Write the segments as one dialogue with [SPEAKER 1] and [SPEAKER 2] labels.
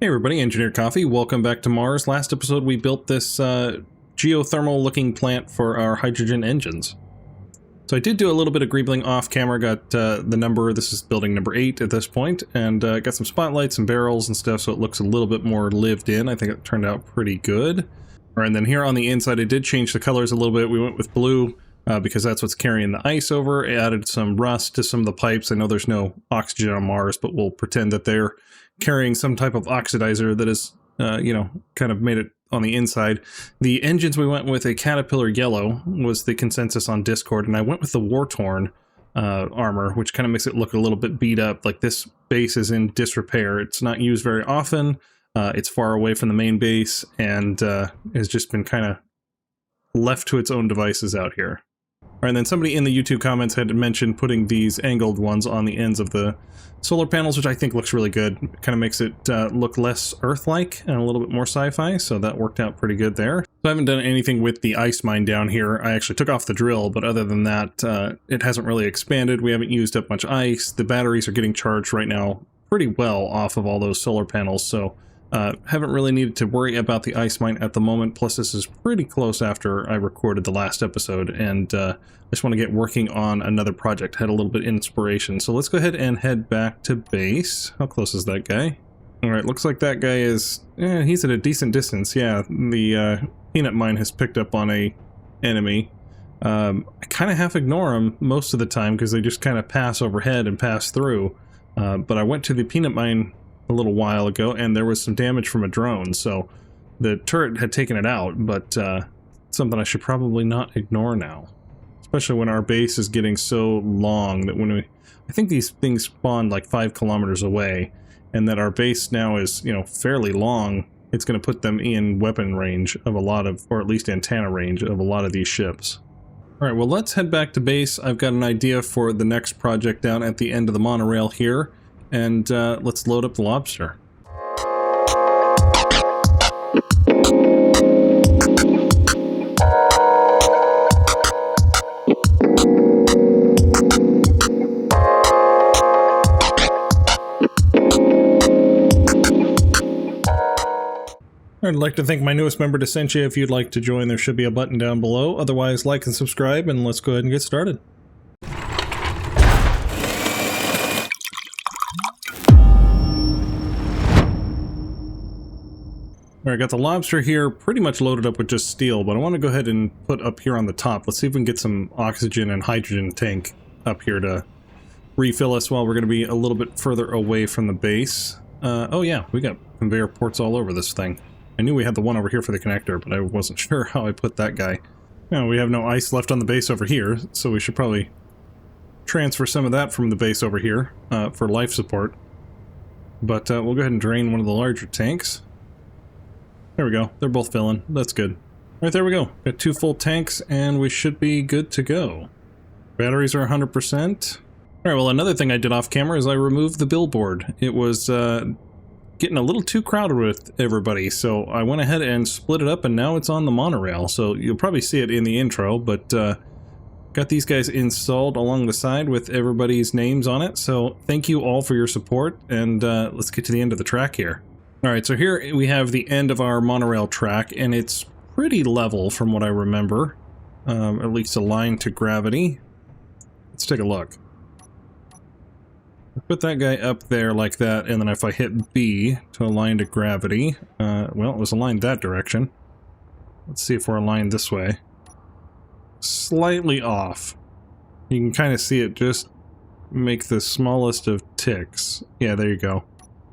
[SPEAKER 1] Hey everybody, Engineer Coffee, welcome back to Mars. Last episode we built this geothermal looking plant for our hydrogen engines. So I did do a little bit of greebling off camera, got the number, this is building number 8 at this point, and got some spotlights and barrels and stuff so it looks a little bit more lived in. I think it turned out pretty good. Alright, and then here on the inside I did change the colors a little bit. We went with blue because that's what's carrying the ice over. I added some rust to some of the pipes. I know there's no oxygen on Mars, but we'll pretend that they're carrying some type of oxidizer that is, kind of made it on the inside. The engines we went with a Caterpillar yellow was the consensus on Discord, and I went with the war-torn armor, which kind of makes it look a little bit beat up. Like this base is in disrepair. It's not used very often. It's far away from the main base and has just been kind of left to its own devices out here. All right, and then somebody in the YouTube comments had mentioned putting these angled ones on the ends of the solar panels, which I think looks really good. It kind of makes it look less Earth-like and a little bit more sci-fi, so that worked out pretty good there. So I haven't done anything with the ice mine down here. I actually took off the drill, but other than that, it hasn't really expanded. We haven't used up much ice. The batteries are getting charged right now pretty well off of all those solar panels, so haven't really needed to worry about the ice mine at the moment. Plus this is pretty close after I recorded the last episode, and I just want to get working on another project. Had a little bit of inspiration, so let's go ahead and head back to base. How close is that guy? All right, looks like that guy is, he's at a decent distance. Yeah, the peanut mine has picked up on a enemy. I kind of half ignore them most of the time because they just kind of pass overhead and pass through, but I went to the peanut mine a little while ago and there was some damage from a drone, so the turret had taken it out, but something I should probably not ignore now, especially when our base is getting so long that I think these things spawn like 5 kilometers away, and that our base now is, fairly long. It's going to put them in weapon range of a lot of, or at least antenna range of a lot of these ships. All right, well, let's head back to base. I've got an idea for the next project down at the end of the monorail here. And let's load up the Lobster. I'd like to thank my newest member, Descentia. If you'd like to join, there should be a button down below. Otherwise, like and subscribe, and let's go ahead and get started. Alright, got the Lobster here pretty much loaded up with just steel, but I want to go ahead and put up here on the top. Let's see if we can get some oxygen and hydrogen tank up here to refill us while we're going to be a little bit further away from the base. Oh yeah, we got conveyor ports all over this thing. I knew we had the one over here for the connector, but I wasn't sure how I put that guy. Now, we have no ice left on the base over here, so we should probably transfer some of that from the base over here for life support. But we'll go ahead and drain one of the larger tanks. There we go. They're both filling. That's good. Right, there we go. Got 2 full tanks, and we should be good to go. Batteries are 100%. Alright, well, another thing I did off camera is I removed the billboard. It was getting a little too crowded with everybody, so I went ahead and split it up, and now it's on the monorail. So you'll probably see it in the intro, but got these guys installed along the side with everybody's names on it. So thank you all for your support, and let's get to the end of the track here. Alright, so here we have the end of our monorail track, and it's pretty level from what I remember. At least aligned to gravity. Let's take a look. Put that guy up there like that, and then if I hit B to align to gravity, well, it was aligned that direction. Let's see if we're aligned this way. Slightly off. You can kind of see it just make the smallest of ticks. Yeah, there you go.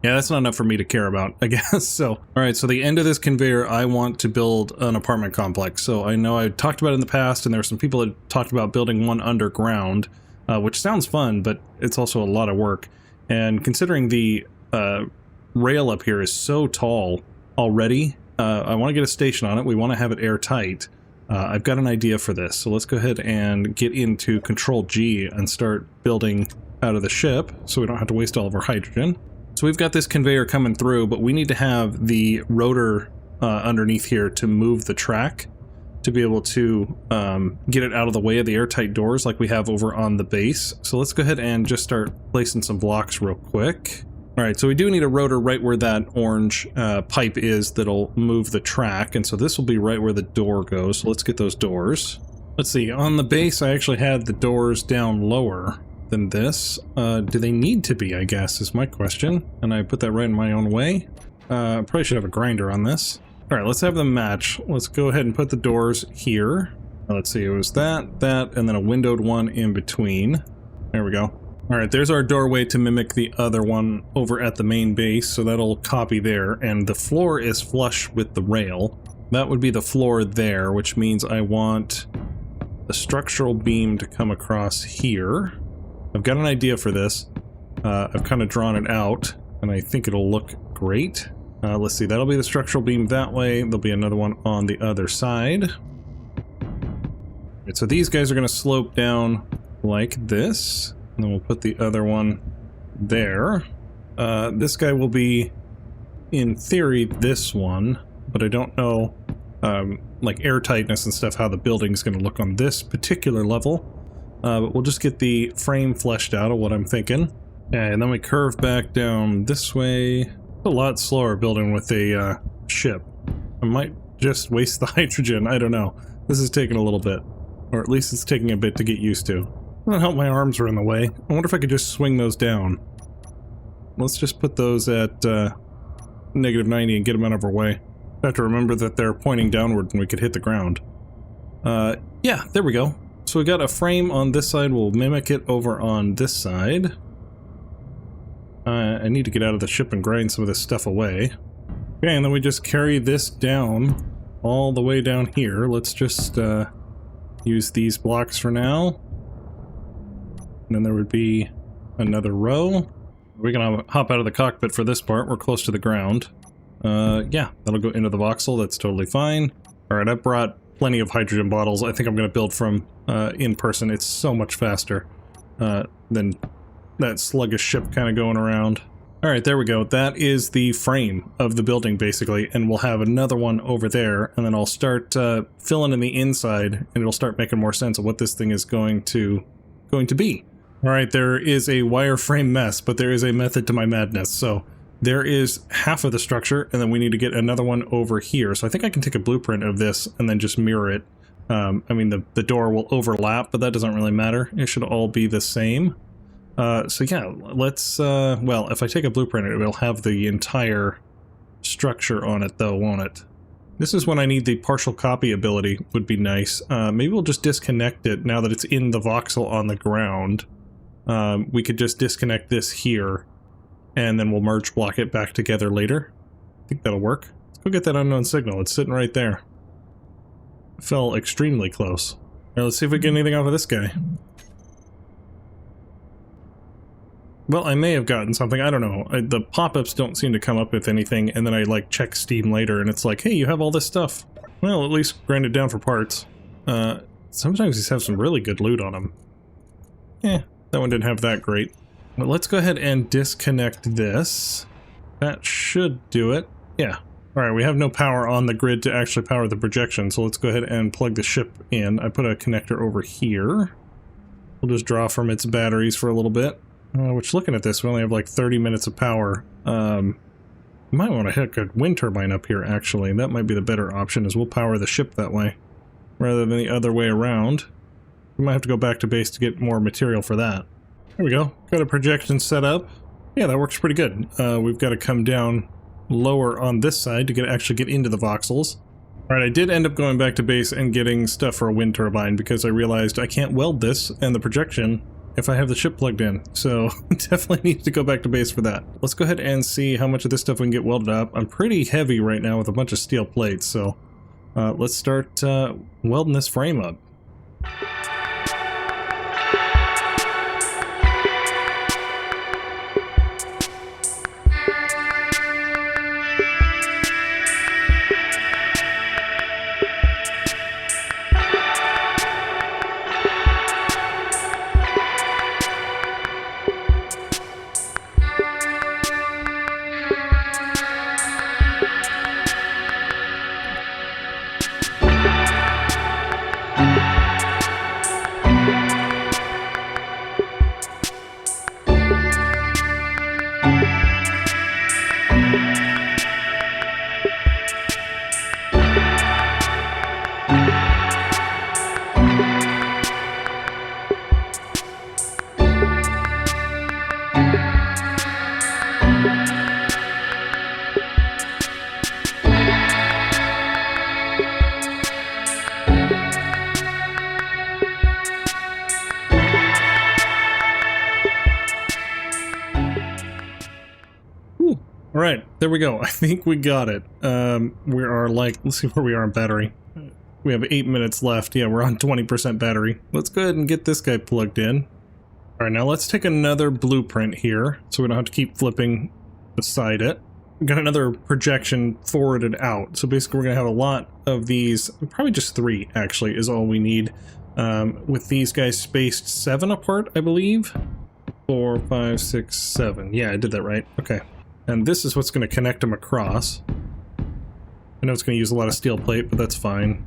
[SPEAKER 1] Yeah, that's not enough for me to care about, I guess. So, alright, so the end of this conveyor, I want to build an apartment complex. So I know I talked about it in the past, and there were some people that talked about building one underground, which sounds fun, but it's also a lot of work. And considering the rail up here is so tall already, I want to get a station on it. We want to have it airtight. I've got an idea for this, so let's go ahead and get into Control G and start building out of the ship, so we don't have to waste all of our hydrogen. So we've got this conveyor coming through, but we need to have the rotor underneath here to move the track to be able to get it out of the way of the airtight doors like we have over on the base. So let's go ahead and just start placing some blocks real quick. All right, so we do need a rotor right where that orange pipe is that'll move the track, and so this will be right where the door goes. So let's get those doors. Let's see, on the base I actually had the doors down lower than this. Do they need to be, I guess, is my question. And I put that right in my own way. Probably should have a grinder on this. All right, let's have them match. Let's go ahead and put the doors here. Let's see, it was that, and then a windowed one in between. There we go. All right, there's our doorway to mimic the other one over at the main base, so that'll copy there. And the floor is flush with the rail. That would be the floor there, which means I want the structural beam to come across here. I've got an idea for this. I've kind of drawn it out, and I think it'll look great. Let's see, that'll be the structural beam that way. There'll be another one on the other side. Right, so these guys are going to slope down like this. And then we'll put the other one there. This guy will be, in theory, this one, but I don't know, like airtightness and stuff, how the building's going to look on this particular level. But we'll just get the frame fleshed out of what I'm thinking. And then we curve back down this way. It's a lot slower building with a ship. I might just waste the hydrogen, I don't know. This is taking a little bit. Or at least it's taking a bit to get used to. I don't know how my arms are in the way. I wonder if I could just swing those down. Let's just put those at -90 and get them out of our way. I have to remember that they're pointing downward and we could hit the ground. Yeah, there we go. So we got a frame on this side. We'll mimic it over on this side. I need to get out of the ship and grind some of this stuff away. Okay, and then we just carry this down all the way down here. Let's just use these blocks for now. And then there would be another row. We're gonna hop out of the cockpit for this part. We're close to the ground. Yeah, that'll go into the voxel. That's totally fine. All right, I brought plenty of hydrogen bottles. I think I'm gonna build from in person. It's so much faster than that sluggish ship kind of going around. All right, there we go. That is the frame of the building basically, and we'll have another one over there, and then I'll start filling in the inside, and it'll start making more sense of what this thing is going to be. All right, there is a wireframe mess, but there is a method to my madness. So there is half of the structure, and then we need to get another one over here. So I think I can take a blueprint of this and then just mirror it. I mean, the door will overlap, but that doesn't really matter. It should all be the same. So yeah, let's, well, if I take a blueprint, it'll have the entire structure on it though, won't it? This is when I need the partial copy ability, would be nice. Maybe we'll just disconnect it now that it's in the voxel on the ground. We could just disconnect this here, and then we'll merge block it back together later. I think that'll work. Let's go get that unknown signal. It's sitting right there. Fell extremely close. All right, let's see if we get anything off of this guy. Well, I may have gotten something, I don't know. The pop-ups don't seem to come up with anything, and then I like check Steam later and it's like, hey, you have all this stuff. Well, at least grind it down for parts. Sometimes these have some really good loot on them. That one didn't have that great. But let's go ahead and disconnect this. That should do it. Yeah. Alright, we have no power on the grid to actually power the projection, so let's go ahead and plug the ship in. I put a connector over here. We'll just draw from its batteries for a little bit. Which, looking at this, we only have like 30 minutes of power. You might want to hook a wind turbine up here, actually. That might be the better option, is we'll power the ship that way, rather than the other way around. We might have to go back to base to get more material for that. There we go. Got a projection set up. Yeah, that works pretty good. We've got to come down lower on this side to actually get into the voxels. Alright, I did end up going back to base and getting stuff for a wind turbine because I realized I can't weld this and the projection if I have the ship plugged in, so definitely need to go back to base for that. Let's go ahead and see how much of this stuff we can get welded up. I'm pretty heavy right now with a bunch of steel plates, so let's start welding this frame up. All right, there we go. I think we got it. We are like, let's see where we are on battery. We have 8 minutes left. Yeah, we're on 20% battery. Let's go ahead and get this guy plugged in. All right, now let's take another blueprint here so we don't have to keep flipping beside it. We've got another projection forwarded out. So basically we're going to have a lot of these, probably just 3 actually is all we need. With these guys spaced 7 apart, I believe. 4, 5, 6, 7. Yeah, I did that right. Okay. And this is what's going to connect them across. I know it's going to use a lot of steel plate, but that's fine.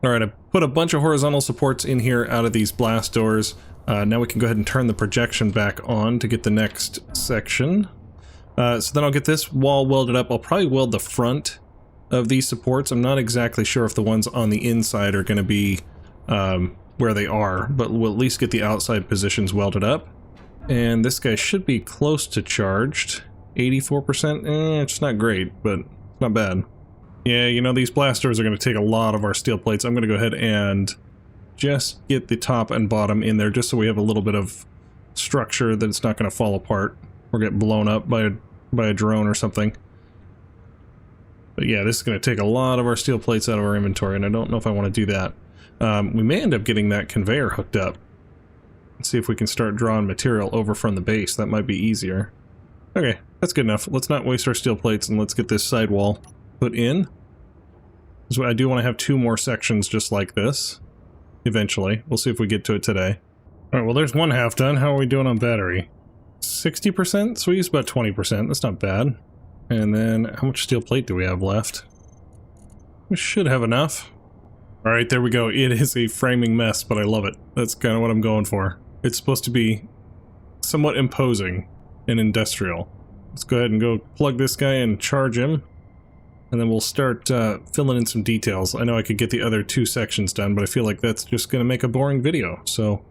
[SPEAKER 1] Alright, I put a bunch of horizontal supports in here out of these blast doors. Now we can go ahead and turn the projection back on to get the next section. So then I'll get this wall welded up. I'll probably weld the front of these supports. I'm not exactly sure if the ones on the inside are going to be where they are, but we'll at least get the outside positions welded up. And this guy should be close to charged. 84%? It's not great, but it's not bad. Yeah, you know, these blasters are going to take a lot of our steel plates. I'm going to go ahead and just get the top and bottom in there just so we have a little bit of structure that it's not going to fall apart or get blown up by a drone or something. But yeah, this is going to take a lot of our steel plates out of our inventory, and I don't know if I want to do that. We may end up getting that conveyor hooked up. Let's see if we can start drawing material over from the base. That might be easier. Okay, that's good enough. Let's not waste our steel plates, and let's get this sidewall put in. So I do want to have 2 more sections just like this. Eventually. We'll see if we get to it today. Alright, well there's one half done. How are we doing on battery? 60%? So we use about 20%. That's not bad. And then, how much steel plate do we have left? We should have enough. Alright, there we go. It is a framing mess, but I love it. That's kind of what I'm going for. It's supposed to be somewhat imposing and industrial. Let's go ahead and go plug this guy and charge him. And then we'll start filling in some details. I know I could get the other 2 sections done, but I feel like that's just going to make a boring video. So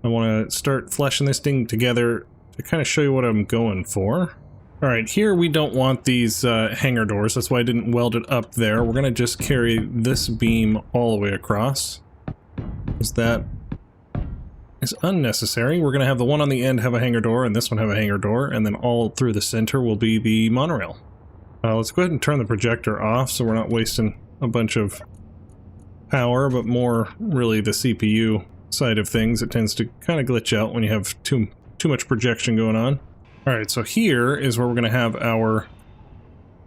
[SPEAKER 1] I want to start fleshing this thing together to kind of show you what I'm going for. Alright, here we don't want these hangar doors. That's why I didn't weld it up there. We're going to just carry this beam all the way across. Because that is unnecessary. We're going to have the one on the end have a hangar door, and this one have a hangar door, and then all through the center will be the monorail. Let's go ahead and turn the projector off so we're not wasting a bunch of power, but more really the CPU side of things. It tends to kind of glitch out when you have too much projection going on. Alright, so here is where we're going to have our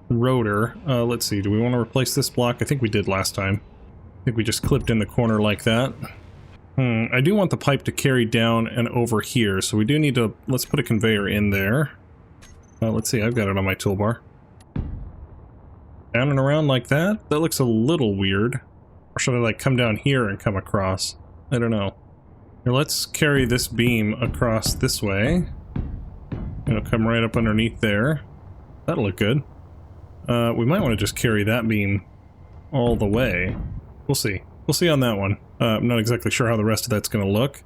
[SPEAKER 1] rotor. Let's see, do we want to replace this block? I think we did last time. I think we just clipped in the corner like that. I do want the pipe to carry down and over here, so we do need to, let's put a conveyor in there. Let's see, I've got it on my toolbar. Down and around like that? That looks a little weird. Or should I like come down here and come across? I don't know. Here, let's carry this beam across this way. It'll come right up underneath there. That'll look good. We might want to just carry that beam all the way. We'll see. We'll see on that one. I'm not exactly sure how the rest of that's going to look.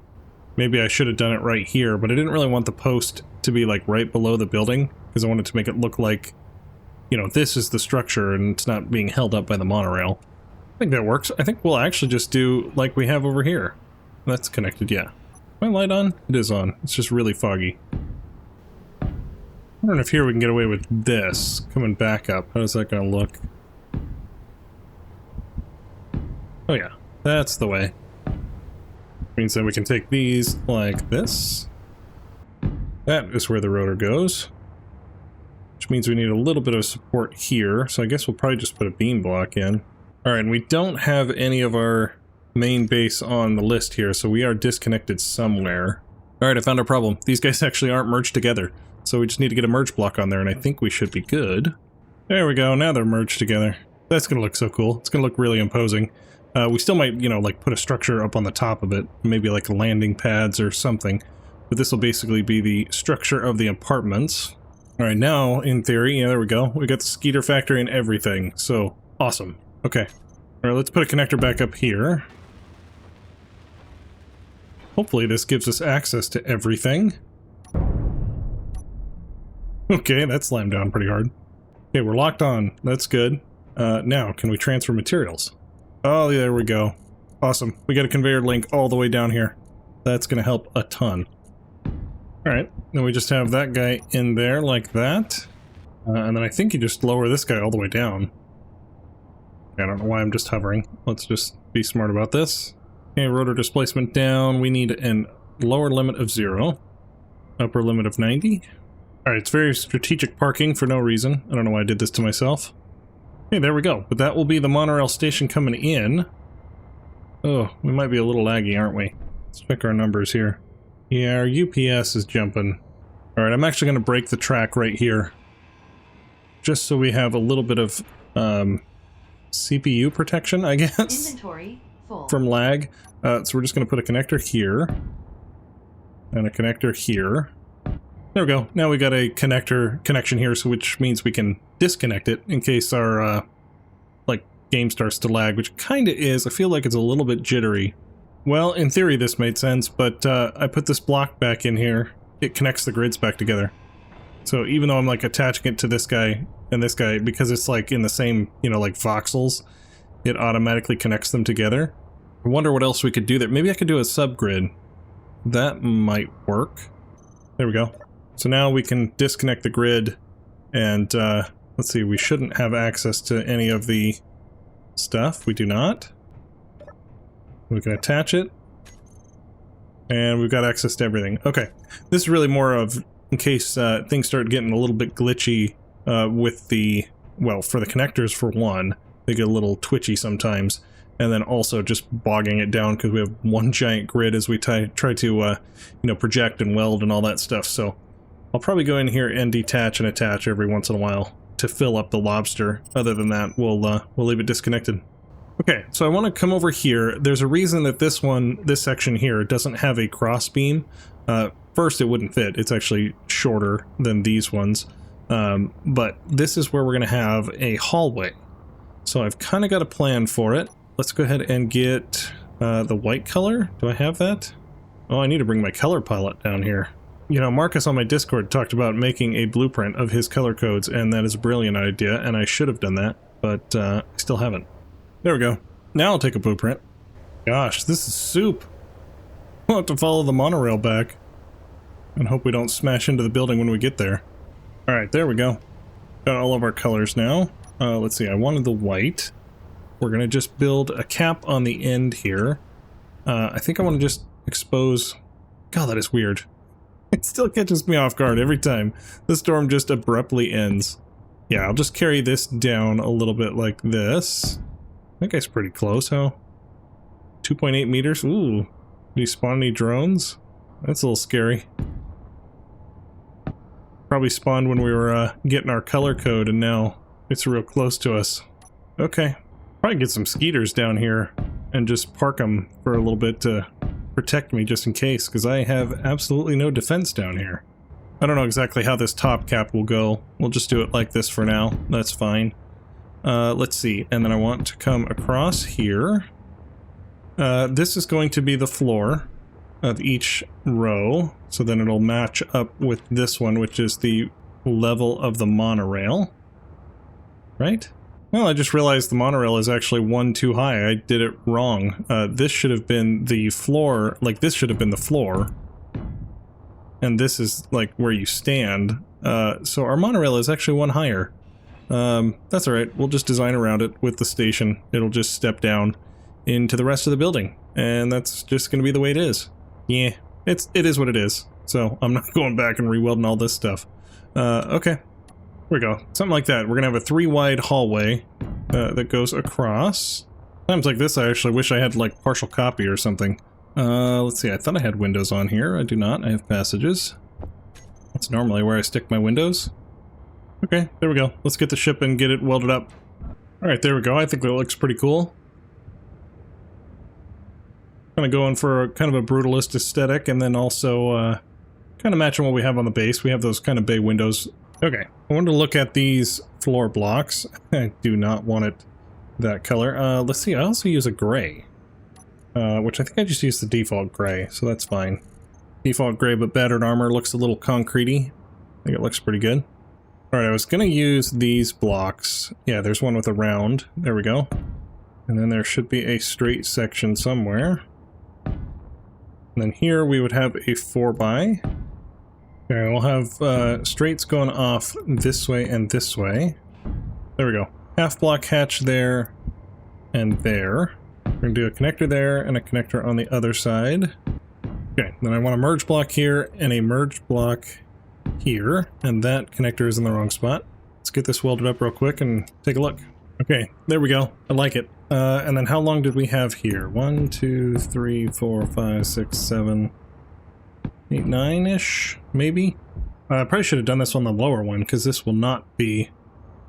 [SPEAKER 1] Maybe I should have done it right here, but I didn't really want the post to be like right below the building, because I wanted to make it look like, you know, this is the structure and it's not being held up by the monorail. I think that works. I think we'll actually just do like we have over here. That's connected, yeah. My light on? It is on. It's just really foggy. I wonder if here we can get away with this coming back up. How's that going to look? Oh yeah, that's the way. Means that we can take these like this. That is where the rotor goes. Which means we need a little bit of support here, so I guess we'll probably just put a beam block in. Alright, and we don't have any of our main base on the list here, so we are disconnected somewhere. Alright, I found our problem. These guys actually aren't merged together, so we just need to get a merge block on there, and I think we should be good. There we go, now they're merged together. That's gonna look so cool. It's gonna look really imposing. We still might, you know, like put a structure up on the top of it, maybe like landing pads or something, but this will basically be the structure of the apartments. Alright, now, in theory, yeah, there we go. We got the Skeeter factory and everything, so awesome. Okay. Alright, let's put a connector back up here. Hopefully this gives us access to everything. Okay, that slammed down pretty hard. Okay, we're locked on. That's good. Now, can we transfer materials? Oh, yeah, there we go. Awesome. We got a conveyor link all the way down here. That's going to help a ton. Alright, then we just have that guy in there like that. And then I think you just lower this guy all the way down. I don't know why I'm just hovering. Let's just be smart about this. Okay, rotor displacement down. We need a lower limit of 0. Upper limit of 90. Alright, it's very strategic parking for no reason. I don't know why I did this to myself. Okay, there we go. But that will be the monorail station coming in. Oh, we might be a little laggy, aren't we? Let's check our numbers here. Yeah, our UPS is jumping. Alright, I'm actually going to break the track right here. Just so we have a little bit of CPU protection, I guess.
[SPEAKER 2] Inventory full.
[SPEAKER 1] From lag. So we're just going to put a connector here. And a connector here. There we go. Now we got a connection here, so which means we can disconnect it in case our like game starts to lag, which kind of is. I feel like it's a little bit jittery. Well, in theory this made sense, but I put this block back in here. It connects the grids back together. So even though I'm like attaching it to this guy and this guy, because it's like in the same, you know, like voxels, it automatically connects them together. I wonder what else we could do there. Maybe I could do a subgrid. That might work. There we go. So now we can disconnect the grid and let's see, we shouldn't have access to any of the stuff. We do not. We can attach it. And we've got access to everything. Okay. This is really more of in case things start getting a little bit glitchy with the, well, for the connectors for one. They get a little twitchy sometimes. And then also just bogging it down because we have one giant grid as we try to, you know, project and weld and all that stuff. So I'll probably go in here and detach and attach every once in a while to fill up the lobster. Other than that, we'll leave it disconnected. Okay, so I want to come over here. There's a reason that this section here doesn't have a cross beam. First, it wouldn't fit. It's actually shorter than these ones. But this is where we're going to have a hallway. So I've kind of got a plan for it. Let's go ahead and get the white color. Do I have that? Oh, I need to bring my color palette down here. You know, Marcus on my Discord talked about making a blueprint of his color codes, and that is a brilliant idea, and I should have done that, but I still haven't. There we go. Now I'll take a blueprint. Gosh, this is soup. We'll have to follow the monorail back and hope we don't smash into the building when we get there. Alright, there we go. Got all of our colors now. Let's see, I wanted the white. We're going to just build a cap on the end here. I think I want to just expose... God, that is weird. It still catches me off guard every time. The storm just abruptly ends. Yeah, I'll just carry this down a little bit like this. That guy's pretty close, huh? 2.8 meters? Ooh. Did he spawn any drones? That's a little scary. Probably spawned when we were getting our color code, and now it's real close to us. Okay. Probably get some skeeters down here and just park them for a little bit to protect me just in case, because I have absolutely no defense down here. I don't know exactly how this top cap will go. We'll just do it like this for now. That's fine. Let's see. And then I want to come across here. This is going to be the floor of each row. So then it'll match up with this one, which is the level of the monorail. Right? Well, I just realized the monorail is actually one too high. I did it wrong. This should have been the floor, like this should have been the floor. And this is like where you stand. So our monorail is actually one higher. That's alright. We'll just design around it with the station. It'll just step down into the rest of the building. And that's just going to be the way it is. Yeah, it is what it is. So I'm not going back and re-welding all this stuff. Okay. There we go. Something like that. We're going to have a 3-wide hallway that goes across. Times like this, I actually wish I had like partial copy or something. Let's see. I thought I had windows on here. I do not. I have passages. That's normally where I stick my windows. Okay, there we go. Let's get the ship and get it welded up. Alright, there we go. I think that looks pretty cool. Kind of going for kind of a brutalist aesthetic, and then also kind of matching what we have on the base. We have those kind of bay windows. Okay, I wanted to look at these floor blocks. I do not want it that color. Let's see, I also use a gray. Which I think I just used the default gray, so that's fine. Default gray, but battered armor looks a little concrete-y. I think it looks pretty good. Alright, I was going to use these blocks. Yeah, there's one with a round. There we go. And then there should be a straight section somewhere. And then here we would have a 4x. Okay, we'll have straights going off this way and this way. There we go. Half block hatch there and there. We're going to do a connector there and a connector on the other side. Okay, then I want a merge block here and a merge block here. And that connector is in the wrong spot. Let's get this welded up real quick and take a look. Okay, there we go. I like it. And then how long did we have here? 1, 2, 3, 4, 5, 6, 7, 8, 9-ish, maybe? I probably should have done this on the lower one, because this will not be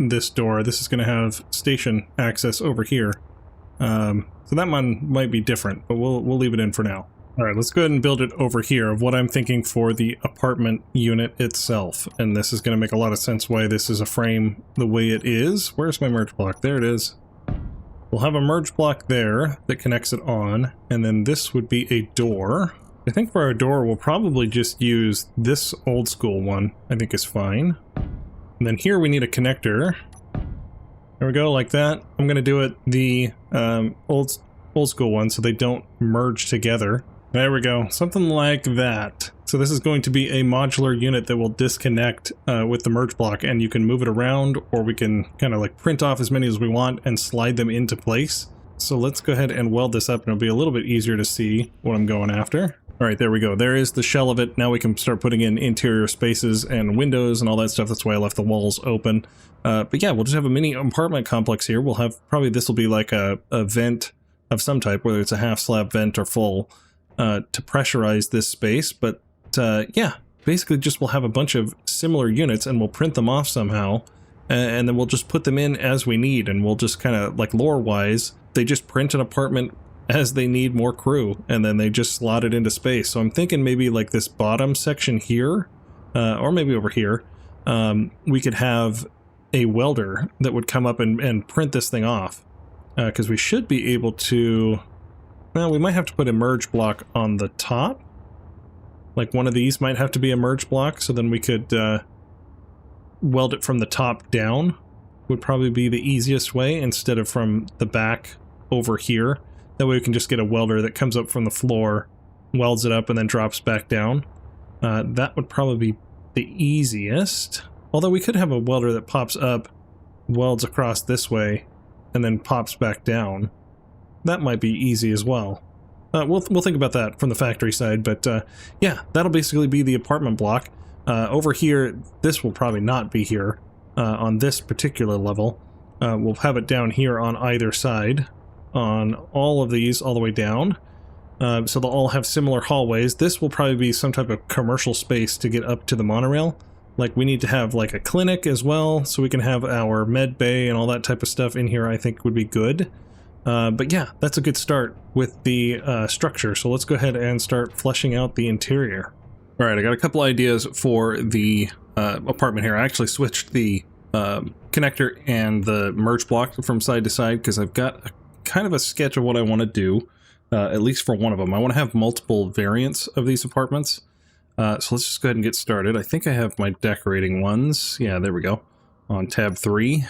[SPEAKER 1] this door. This is going to have station access over here. So that one might be different, but we'll leave it in for now. Alright, let's go ahead and build it over here of what I'm thinking for the apartment unit itself. And this is going to make a lot of sense why this is a frame the way it is. Where's my merge block? There it is. We'll have a merge block there that connects it on, and then this would be a door. I think for our door, we'll probably just use this old school one. I think is fine. And then here we need a connector. There we go, like that. I'm going to do it the old school one so they don't merge together. There we go, something like that. So this is going to be a modular unit that will disconnect with the merge block, and you can move it around, or we can kind of like print off as many as we want and slide them into place. So let's go ahead and weld this up, and it'll be a little bit easier to see what I'm going after. All right, there we go. There is the shell of it. Now we can start putting in interior spaces and windows and all that stuff. That's why I left the walls open. But yeah, we'll just have a mini apartment complex here. We'll have, probably this will be like a vent of some type, whether it's a half slab vent or full, to pressurize this space. But yeah, basically just we'll have a bunch of similar units and we'll print them off somehow. And then we'll just put them in as we need, and we'll just kind of, like lore-wise, they just print an apartment as they need more crew, and then they just slot it into space. So I'm thinking maybe like this bottom section here, or maybe over here, we could have a welder that would come up and print this thing off. Because we should be able to... Well, we might have to put a merge block on the top. Like one of these might have to be a merge block, so then we could weld it from the top down. Would probably be the easiest way, instead of from the back over here. That way we can just get a welder that comes up from the floor, welds it up, and then drops back down. That would probably be the easiest. Although we could have a welder that pops up, welds across this way, and then pops back down. That might be easy as well. We'll think about that from the factory side, but yeah, that'll basically be the apartment block. Over here, this will probably not be here on this particular level. We'll have it down here on either side, on all of these all the way down. So they'll all have similar hallways. This will probably be some type of commercial space to get up to the monorail. Like we need to have like a clinic as well, so we can have our med bay and all that type of stuff in here. I think would be good. But yeah, that's a good start with the structure. So let's go ahead and start fleshing out the interior. All right, I got a couple ideas for the apartment here. I actually switched the connector and the merge block from side to side because I've got kind of a sketch of what I want to do, at least for one of them. I want to have multiple variants of these apartments. So let's just go ahead and get started. I think I have my decorating ones. Yeah, there we go. On tab 3.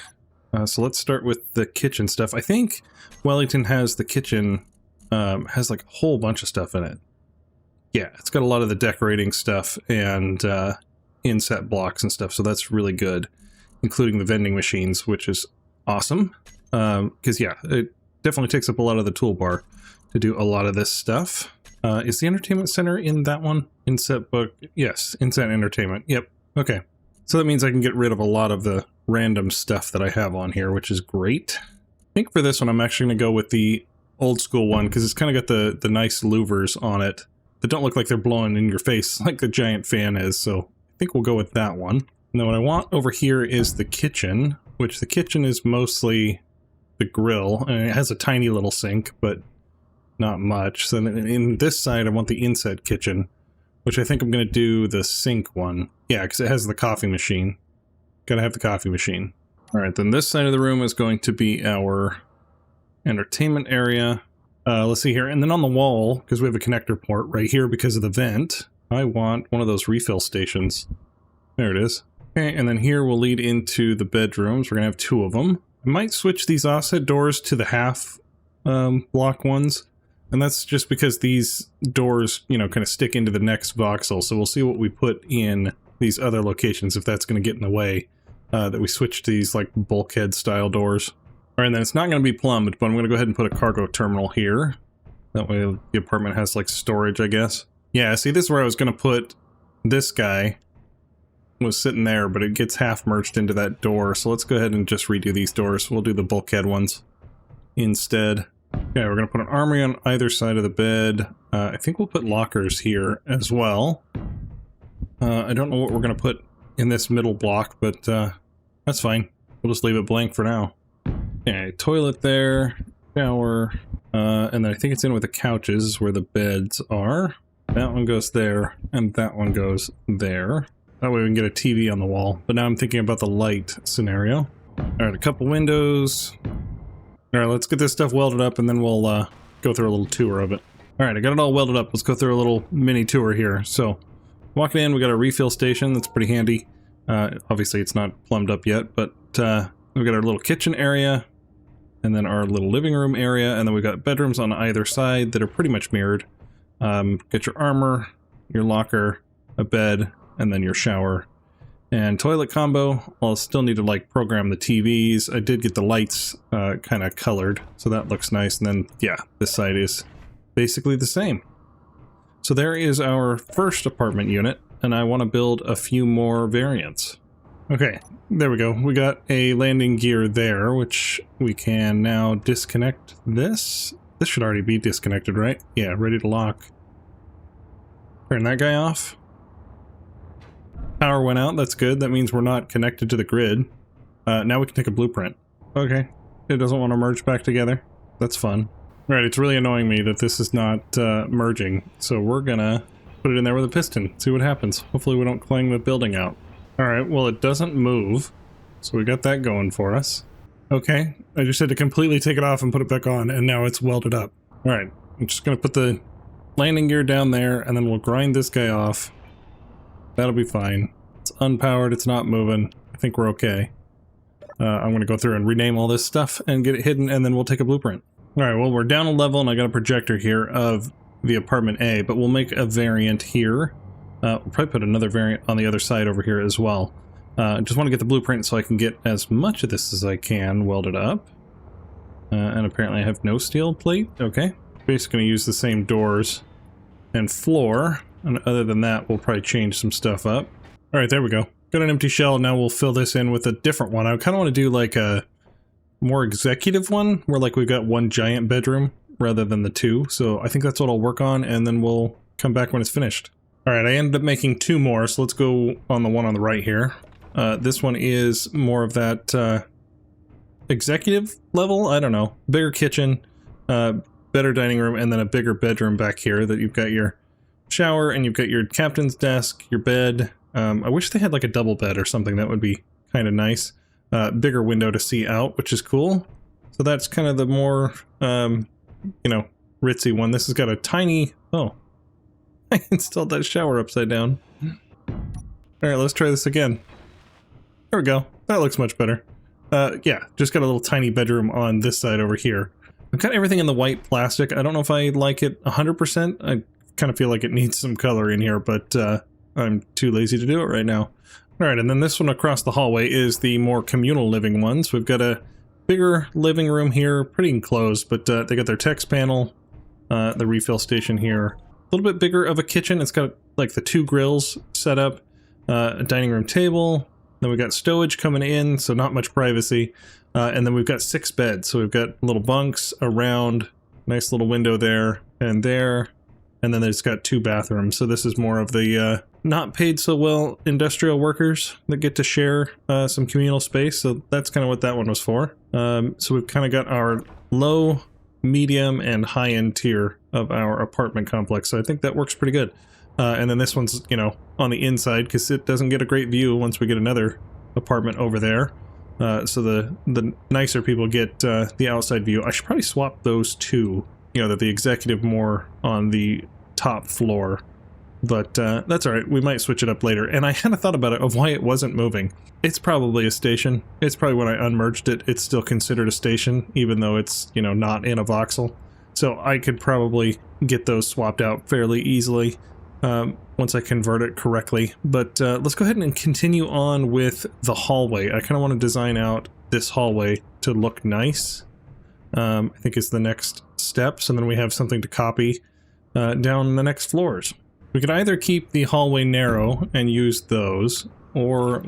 [SPEAKER 1] So let's start with the kitchen stuff. I think Wellington has the kitchen, has like a whole bunch of stuff in it. Yeah, it's got a lot of the decorating stuff and inset blocks and stuff, so that's really good, including the vending machines, which is awesome. Because yeah, it definitely takes up a lot of the toolbar to do a lot of this stuff. Is the entertainment center in that one? Inset book? Yes, inset entertainment. Yep. Okay. So that means I can get rid of a lot of the random stuff that I have on here, which is great. I think for this one, I'm actually going to go with the old school one because it's kind of got the nice louvers on it that don't look like they're blowing in your face like the giant fan is. So I think we'll go with that one. And then what I want over here is the kitchen, which the kitchen is mostly the grill, and it has a tiny little sink, but not much. So in this side, I want the inset kitchen, which I think I'm going to do the sink one. Yeah, because it has the coffee machine. Gotta have the coffee machine. All right, then this side of the room is going to be our entertainment area. Let's see here. And then on the wall, because we have a connector port right here because of the vent, I want one of those refill stations. There it is. Okay, and then here we'll lead into the bedrooms. We're going to have 2 of them. I might switch these offset doors to the half block ones. And that's just because these doors, you know, kind of stick into the next voxel. So we'll see what we put in these other locations if that's going to get in the way, that we switch to these like bulkhead style doors. All right, and then it's not going to be plumbed, but I'm going to go ahead and put a cargo terminal here. That way the apartment has like storage, I guess. Yeah, see, this is where I was going to put this guy. Was sitting there, but it gets half merged into that door. So let's go ahead and just redo these doors. We'll do the bulkhead ones instead. Okay, we're going to put an armory on either side of the bed. I think we'll put lockers here as well. I don't know what we're going to put in this middle block, but that's fine. We'll just leave it blank for now. Okay, toilet there, shower, and then I think it's in with the couches where the beds are. That one goes there, and that one goes there. That way we can get a TV on the wall. But now I'm thinking about the light scenario. Alright, a couple windows. Alright, let's get this stuff welded up and then we'll go through a little tour of it. Alright, I got it all welded up. Let's go through a little mini tour here. So, walking in, we got a refill station. That's pretty handy. Obviously, it's not plumbed up yet, but we've got our little kitchen area. And then our little living room area. And then we've got bedrooms on either side that are pretty much mirrored. Get your armor, your locker, a bed, and then your shower and toilet combo. I'll still need to like program the TVs. I did get the lights kind of colored, so that looks nice. And then yeah, this side is basically the same. So there is our first apartment unit, and I want to build a few more variants. Okay, there we go. We got a landing gear there, which we can now disconnect this. This should already be disconnected, right? Yeah, ready to lock. Turn that guy off. Power went out, that's good. That means we're not connected to the grid. Now we can take a blueprint. Okay, it doesn't want to merge back together. That's fun. Alright, it's really annoying me that this is not merging, so we're gonna put it in there with a piston, see what happens. Hopefully we don't clang the building out. Alright, well it doesn't move, so we got that going for us. Okay, I just had to completely take it off and put it back on, and now it's welded up. Alright, I'm just gonna put the landing gear down there, and then we'll grind this guy off. That'll be fine. It's unpowered, it's not moving. I think we're okay. I'm going to go through and rename all this stuff and get it hidden, and then we'll take a blueprint. Alright, well we're down a level and I got a projector here of the apartment A, but we'll make a variant here. We'll probably put another variant on the other side over here as well. I just want to get the blueprint so I can get as much of this as I can welded up. And apparently I have no steel plate. Okay. Basically going to use the same doors and floor. And other than that, we'll probably change some stuff up. Alright, there we go. Got an empty shell, now we'll fill this in with a different one. I kind of want to do like a more executive one, where like we've got one giant bedroom rather than the two. So I think that's what I'll work on, and then we'll come back when it's finished. Alright, I ended up making two more, so let's go on the one on the right here. This one is more of that executive level, I don't know. Bigger kitchen, better dining room, and then a bigger bedroom back here that you've got your shower, and you've got your captain's desk, your bed. I wish they had like a double bed or something. That would be kind of nice. Bigger window to see out, which is cool. So that's kind of the more, you know, ritzy one. This has got a tiny... Oh, I installed that shower upside down. Alright, let's try this again. There we go. That looks much better. Yeah, just got a little tiny bedroom on this side over here. I've got everything in the white plastic. I don't know if I like it 100%. I kind of feel like it needs some color in here, but I'm too lazy to do it right now. Alright, and then this one across the hallway is the more communal living ones. We've got a bigger living room here, pretty enclosed, but they got their text panel, the refill station here. A little bit bigger of a kitchen. It's got like the two grills set up, a dining room table, then we've got stowage coming in, so not much privacy, and then we've got 6 beds. So we've got little bunks around, nice little window there, and then there's got 2 bathrooms. So this is more of the not paid so well industrial workers that get to share some communal space. So that's kind of what that one was for. So we've kind of got our low, medium, and high-end tier of our apartment complex. So I think that works pretty good. And then this one's, you know, on the inside because it doesn't get a great view once we get another apartment over there. So the nicer people get the outside view. I should probably swap those two. You know, that the executive more on the top floor, but that's all right. We might switch it up later. And I kind of thought about it of why it wasn't moving. It's probably a station. It's probably when I unmerged it, it's still considered a station, even though it's, you know, not in a voxel. So I could probably get those swapped out fairly easily. once I convert it correctly. But let's go ahead and continue on with the hallway. I kind of want to design out this hallway to look nice. I think is the next steps, and then we have something to copy down the next floors. We could either keep the hallway narrow and use those, or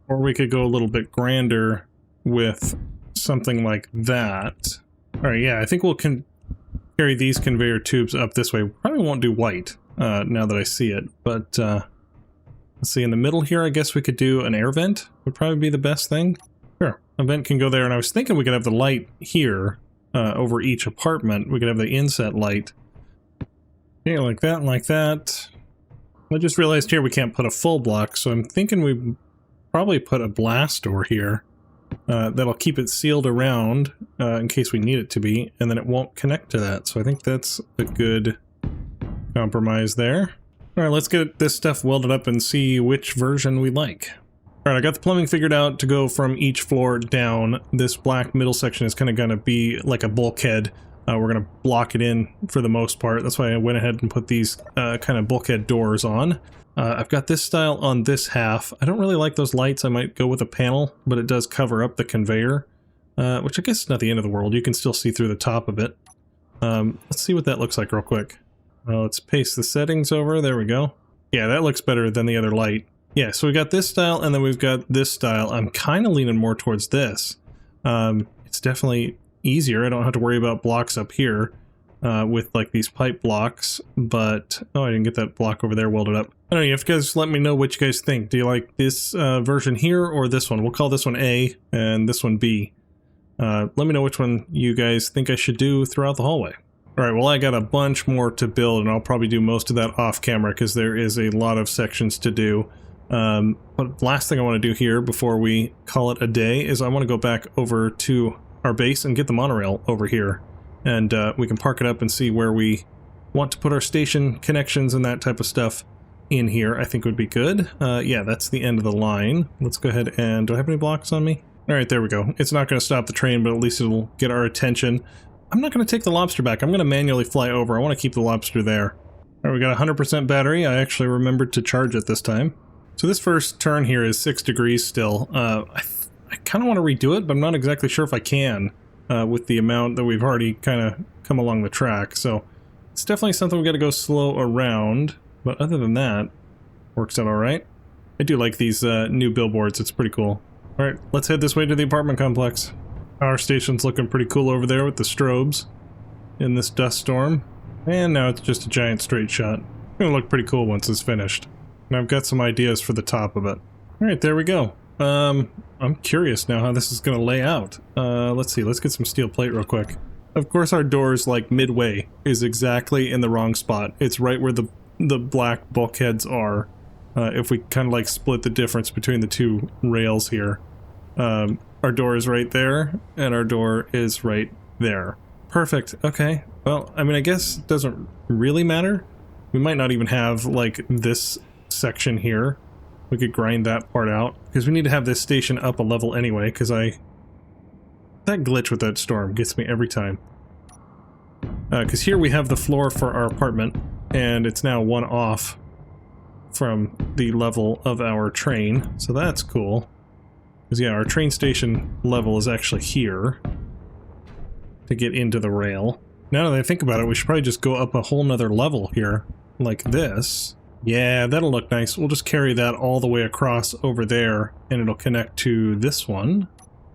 [SPEAKER 1] we could go a little bit grander with something like that. Alright, yeah, I think we'll carry these conveyor tubes up this way. Probably won't do white now that I see it, but let's see, in the middle here I guess we could do an air vent, would probably be the best thing. Sure, a vent can go there, and I was thinking we could have the light here over each apartment. We could have the inset light. Yeah, like that and like that. I just realized here we can't put a full block, so I'm thinking we probably put a blast door here. That'll keep it sealed around in case we need it to be, and then it won't connect to that. So I think that's a good compromise there. Alright, let's get this stuff welded up and see which version we like. Alright, I got the plumbing figured out to go from each floor down. This black middle section is kind of going to be like a bulkhead. We're going to block it in for the most part. That's why I went ahead and put these kind of bulkhead doors on. I've got this style on this half. I don't really like those lights. I might go with a panel, but it does cover up the conveyor, which I guess is not the end of the world. You can still see through the top of it. Let's see what that looks like real quick. Let's paste the settings over. There we go. Yeah, that looks better than the other light. Yeah, so we got this style, and then we've got this style. I'm kind of leaning more towards this. It's definitely easier. I don't have to worry about blocks up here with like these pipe blocks, but I didn't get that block over there welded up. I don't know, you have to guys let me know what you guys think. Do you like this version here or this one? We'll call this one A and this one B. Let me know which one you guys think I should do throughout the hallway. Alright, well I got a bunch more to build, and I'll probably do most of that off camera because there is a lot of sections to do. But last thing I want to do here before we call it a day is I want to go back over to our base and get the monorail over here, and we can park it up and see where we want to put our station connections and that type of stuff in here. I think would be good. Yeah, that's the end of the line. Let's go ahead and... do I have any blocks on me? Alright, there we go. It's not going to stop the train, but at least it'll get our attention. I'm not going to take the Lobster back. I'm going to manually fly over. I want to keep the Lobster there. Alright, we got 100% battery. I actually remembered to charge it this time. So this first turn here is 6 degrees still. I kind of want to redo it, but I'm not exactly sure if I can with the amount that we've already kind of come along the track. So it's definitely something we got to go slow around. But other than that, works out all right. I do like these new billboards. It's pretty cool. All right, let's head this way to the apartment complex. Power station's looking pretty cool over there with the strobes in this dust storm. And now it's just a giant straight shot. It's gonna look pretty cool once it's finished. And I've got some ideas for the top of it. All right, there we go. I'm curious now how this is going to lay out. Let's see, let's get some steel plate real quick. Of course our door's like midway is exactly in the wrong spot. It's right where the black bulkheads are. If we kind of like split the difference between the two rails here. Our door is right there, and our door is right there. Perfect, okay. Well, I mean, I guess it doesn't really matter. We might not even have like this section here. We could grind that part out, because we need to have this station up a level anyway, because that glitch with that storm gets me every time. Because here we have the floor for our apartment, and it's now one off from the level of our train, so that's cool. Because yeah, our train station level is actually here to get into the rail. Now that I think about it, we should probably just go up a whole nother level here, like this. Yeah, that'll look nice. We'll just carry that all the way across over there, and it'll connect to this one.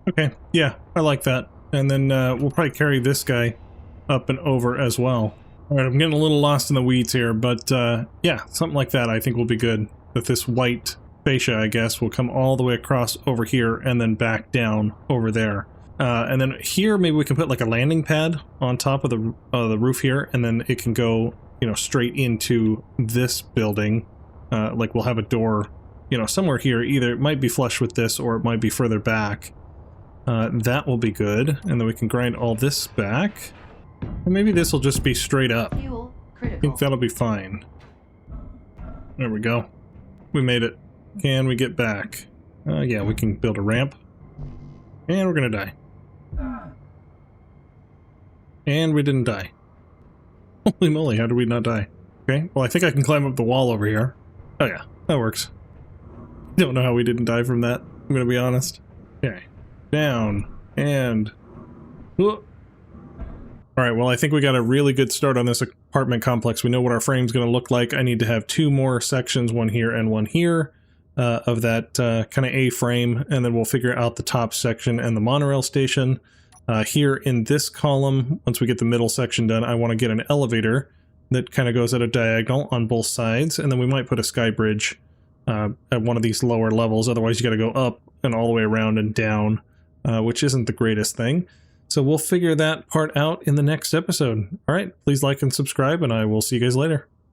[SPEAKER 1] Okay, yeah, I like that. And then we'll probably carry this guy up and over as well. Alright, I'm getting a little lost in the weeds here, but yeah, something like that I think will be good. That this white fascia, I guess, will come all the way across over here and then back down over there. And then here, maybe we can put like a landing pad on top of the roof here, and then it can go, you know, straight into this building. Like we'll have a door, you know, somewhere here. Either it might be flush with this, or it might be further back. That will be good, and then we can grind all this back. Or maybe this will just be straight up. I think that'll be fine. There we go. We made it. Can we get back? Yeah, we can build a ramp. And we're gonna die. And we didn't die. Holy moly, how did we not die? Okay, well I think I can climb up the wall over here. Oh yeah, that works. Don't know how we didn't die from that, I'm gonna be honest. Okay, down, and... Whoa. Alright, well I think we got a really good start on this apartment complex. We know what our frame's gonna look like. I need to have 2 more sections, one here and one here, of that kind of A-frame, and then we'll figure out the top section and the monorail station. Here in this column, once we get the middle section done, I want to get an elevator that kind of goes at a diagonal on both sides, and then we might put a sky bridge at one of these lower levels. Otherwise you got to go up and all the way around and down, which isn't the greatest thing. So we'll figure that part out in the next episode. All right, please like and subscribe, and I will see you guys later.